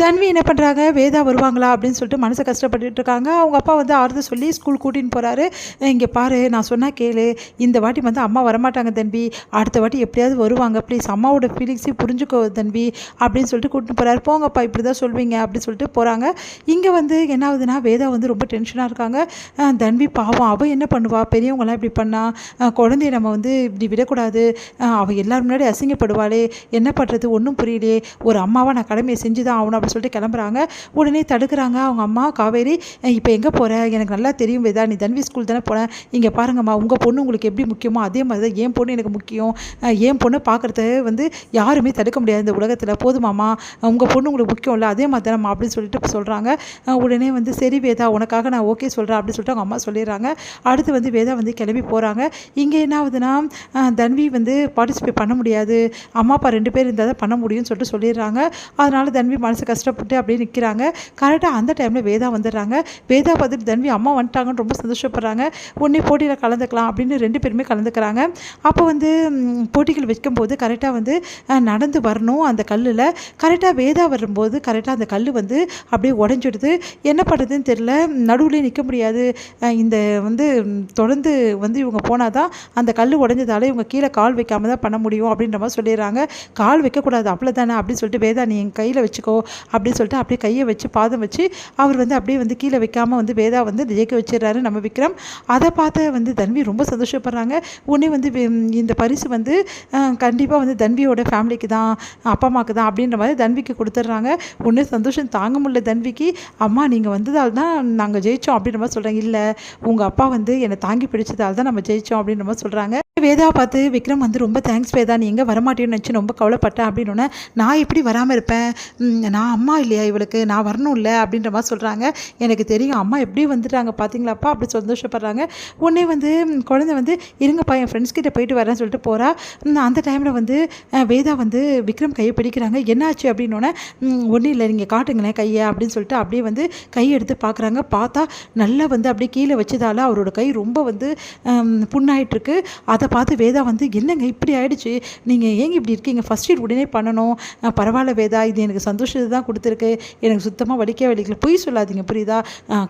தன்வி என்ன பண்ணுறாங்க, வேதா வருவாங்களா அப்படின்னு சொல்லிட்டு மனசை கஷ்டப்பட்டுட்டு இருக்காங்க. அவங்க அப்பா வந்து ஆறுதல் சொல்லி ஸ்கூல் கூட்டின்னு போகிறாரு. இங்கே பாரு, நான் சொன்னால் கேளு, இந்த வாட்டி வந்து அம்மா வரமாட்டாங்க தன்வி, அடுத்த வாட்டி எப்படியாவது வருவாங்க, ப்ளீஸ் அம்மாவோட ஃபீலிங்ஸையும் புரிஞ்சுக்கோ தன்வி அப்படின்னு சொல்லிட்டு கூட்டின்னு போகிறாரு. போங்கப்பா, இப்படி தான் சொல்வீங்க அப்படின்னு சொல்லிட்டு போகிறாங்க. இங்கே வந்து என்ன ஆகுதுன்னா, வேதா வந்து ரொம்ப டென்ஷனாக இருக்காங்க. தன்வி பாவம், அவள் என்ன பண்ணுவா, பெரியவங்களாம் இப்படி பண்ணா, குழந்தைய நம்ம வந்து இப்படி விடக்கூடாது, அவள் எல்லோரும் முன்னாடி அசிங்கப்படுவாளே, என்ன பண்ணுறது ஒன்றும் புரியலையே, ஒரு அம்மாவாக நான் கடமையை செஞ்சு தான் ஆகணும் அப்படின்னு சொல்லிட்டு கிளம்புறாங்க. உடனே தடுக்கிறாங்க அவங்க அம்மா. காவேரி, இப்போ எங்கே போகிற, எனக்கு நல்லா தெரியும் வேதா, நீ தன்வி ஸ்கூல் தானே போனேன், இங்கே பாருங்கம்மா, உங்கள் பொண்ணு உங்களுக்கு எப்படி முக்கியமோ அதே மாதிரி தான் என் பொண்ணு எனக்கு முக்கியம், என் பொண்ணை பார்க்குறத வந்து யாருமே தடுக்க முடியாது இந்த உலகத்தில், போதுமாம்மா, உங்கள் பொண்ணு உங்களுக்கு முக்கியம் இல்லை, அதே மாதிரி தானம்மா அப்படின்னு சொல்லிட்டு சொல்கிறாங்க. உடனே வந்து சரி வேதா, உனக்காக நான் ஓகே சொல்கிறேன் அப்படின்னு சொல்லிட்டு அவங்க அம்மா சொல்லிடுறாங்க. அடுத்து வந்து வேதா வந்து கிளம்பி போகிறாங்க. இங்கே என்ன ஆகுதுன்னா, தன்வி வந்து பார்ட்டிசிபேட் பண்ண முடியாது, அம்மா அப்பா 2 பேர் இருந்தால் தான் பண்ண முடியும்னு சொல்லிட்டு சொல்லிடுறாங்க. அதனால் தன்வி மனசு கஷ்டப்பட்டு அப்படியே நிற்கிறாங்க. கரெக்டாக அந்த டைமில் வேதா வந்துடுறாங்க. வேதா பார்த்துட்டு தன்வி அம்மா வந்துட்டாங்கன்னு ரொம்ப சந்தோஷப்படுறாங்க. உடனே போட்டியில் கலந்துக்கலாம் அப்படின்னு 2 பேருமே கலந்துக்கிறாங்க. அப்போ வந்து போட்டிகள் வைக்கும்போது கரெக்டாக வந்து நடந்து வரணும் அந்த கல்லில். கரெக்டாக வேதா வரும்போது கரெக்டாக அந்த கல் வந்து அப்படியே உடஞ்சிடுது. என்ன பண்ணுறதுன்னு தெரில, நடுவுலேயே நிற்க முடியாது. இந்த வந்து தொடர்ந்து வந்து இவங்க போனால் தான் அந்த கல் உடஞ்சதால இவங்க கீழே கால் வைக்காம தான் பண்ண முடியும் அப்படின்ற மாதிரி சொல்லிடுறாங்க. கால் வைக்கக்கூடாது அவ்வளோதானே அப்படின்னு சொல்லிட்டு வேதா, நீ என் கையில் வச்சுக்கோ அப்படின்னு சொல்லிட்டு அப்படியே கையை வச்சு பாதம் வச்சு அவர் வந்து அப்படியே வந்து கீழே வைக்காமல் வந்து வேதா வந்து ஜெயிக்க வச்சிடறாரு நம்ம விக்ரம். அதை பார்த்து வந்து தன்வி ரொம்ப சந்தோஷப்படுறாங்க. உடனே வந்து இந்த பரிசு வந்து கண்டிப்பாக வந்து தன்வியோட ஃபேமிலிக்கு தான், அப்பா அம்மாவுக்கு தான் அப்படின்ற மாதிரி தன்விக்கு கொடுத்துட்றாங்க. உடனே சந்தோஷம் தாங்க முடியல தன்விக்கு. அம்மா நீங்கள் வந்ததால் தான் நாங்கள் ஜெயித்தோம் அப்படின்ற மாதிரி சொல்கிறாங்க. இல்லை, உங்கள் அப்பா வந்து என்னை தாங்கி பிடிச்சதால் தான் நம்ம ஜெயித்தோம் அப்படின்ற மாதிரி சொல்கிறாங்க. வேதா பார்த்து விக்ரம் வந்து ரொம்ப தேங்க்ஸ் வேதா, நீ எங்கே வரமாட்டேன்னு நினச்சி ரொம்ப கவலைப்பட்டேன் அப்படின்னோடனே, நான் எப்படி வராமல் இருப்பேன், நான் அம்மா இல்லையா இவளுக்கு, நான் வரணும் இல்லை அப்படின்ற மாதிரி சொல்கிறாங்க. எனக்கு தெரியும், அம்மா எப்படி வந்துட்டாங்க பார்த்தீங்களாப்பா அப்படி சந்தோஷப்படுறாங்க. உடனே வந்து குழந்தை வந்து இருங்கப்பா என் ஃப்ரெண்ட்ஸ் கிட்டே போயிட்டு வரேன்னு சொல்லிட்டு போகிறா. அந்த டைமில் வந்து வேதா வந்து விக்ரம் கையை பிடிக்கிறாங்க. என்னாச்சு அப்படின்னோடனே, ஒன்றும் இல்லை, நீங்கள் காட்டுங்களேன் கையை அப்படின்னு சொல்லிட்டு அப்படியே வந்து கையை எடுத்து பார்க்குறாங்க. பார்த்தா நல்லா வந்து அப்படியே கீழே வச்சதால் அவரோட கை ரொம்ப வந்து புண்ணாயிட்ருக்கு. அதை பார்த்து வேதா வந்து, என்னங்க இப்படி ஆகிடுச்சு, நீங்கள் ஏங்க இப்படி இருக்கீங்க, ஃபஸ்ட் எய்ட் உடனே பண்ணணும், பரவாயில்ல வேதா, இது எனக்கு சந்தோஷத்தை தான் கொடுத்துருக்கு, எனக்கு சுத்தமாக வலிக்கல, பொய் சொல்லாதீங்க புரியுதா,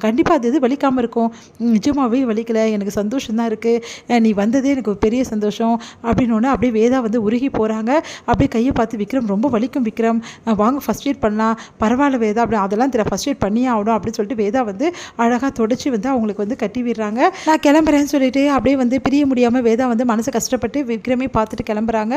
கண்டிப்பாக அது வலிக்காமல் இருக்கும், நிஜமாகவே வலிக்கலை, எனக்கு சந்தோஷம் தான் இருக்குது, நீ வந்ததே எனக்கு ஒரு பெரிய சந்தோஷம் அப்படின்னோடனே அப்படியே வேதா வந்து உருகி போகிறாங்க. அப்படியே கையை பார்த்து விக்ரம், ரொம்ப வலிக்கும் விக்ரம், வாங்க ஃபஸ்ட் எய்ட் பண்ணலாம், பரவாயில்ல வேதா, அப்படி அதெல்லாம் தெரியல, ஃபஸ்ட் எய்ட் பண்ணியே ஆகணும் அப்படின்னு சொல்லிட்டு வேதா வந்து அழகாக தொடச்சி வந்து அவங்களுக்கு வந்து கட்டி விடுறாங்க. நான் கிளம்புறேன்னு சொல்லிட்டு அப்படியே வந்து பிரிய முடியாமல் வேதா வந்து மனசு கஷ்டப்பட்டு விக்ரமே பார்த்துட்டு கிளம்புறாங்க.